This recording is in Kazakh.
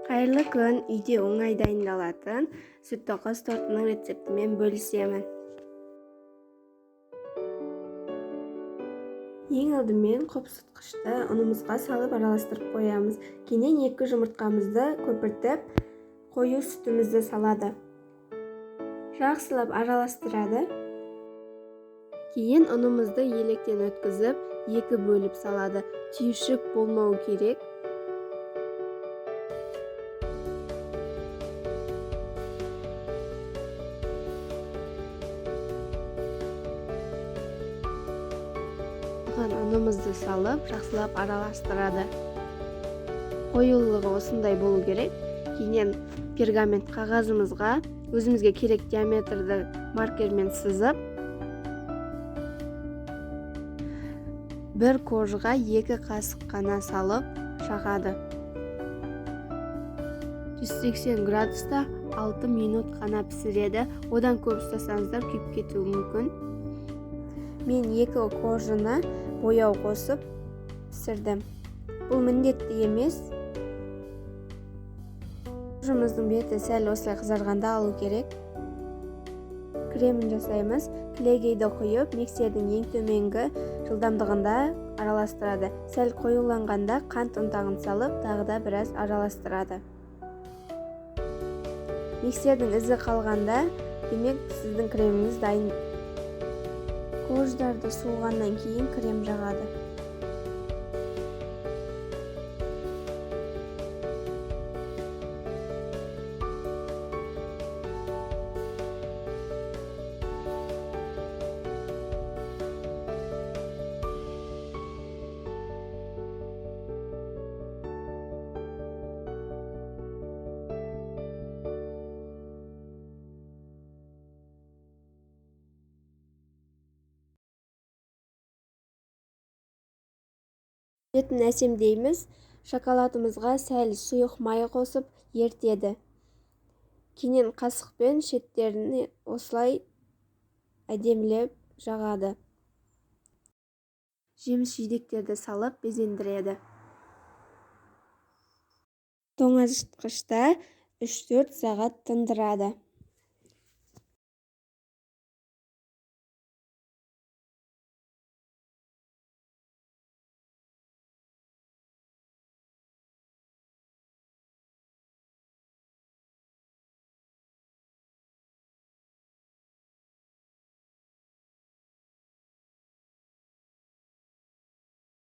Кайырлы күн, үйде оңай дайындалатын сүт токос тортунун рецептимен бөлүшөмүн. Эң алдымен копсуткучта унубузга салып аралаштырып коебуз. Кийин 2 жумурткамызды көпүртүп, коюу сүтүбүздү салады. Жакшылап аралаштырады. Кийин унубузду электен өткүзүп, 2 бөлүп салады. Түйүшүк болмоо керек. Унубузду салып, жакшылап аралаштырады. Коюлугу осундай болуу керек. Кийин пергамент кагазыбызга өзүбүзгө керек диаметрди маркермен сызып, бир кожга 2 касык гана салып жагады. 180 градуста 6 минут гана пиширеді. Одан көп ұстасаңыздар күйүп кетүүі мүмкүн. Мен 2 кожуна бояу косуп пиширдим. Бул міндетті эмес. Кожумуздун бети сәл осылай кызарганда алуу керек. Кремин жасайбыз. Килегейди коюп, миксердин эң төмөнкү жылдамдыгында аралаштырады. Сәл коюланганда кант унтагын салып, дагы да бир аз аралаштырады. Миксердин изи калганда, демек сиздин кремиңиз дайын. Кождарды суугандан кийин крем жагады. Бетин әсемдейбиз. Шоколадыбызга сәл суюк май косуп эритеді. Кийин касыкпен шеттерин осылай адемилеп жагады. Жемиш-жидектерди салып безендиреді. Тоңазыткычта 3-4 саат тындырады.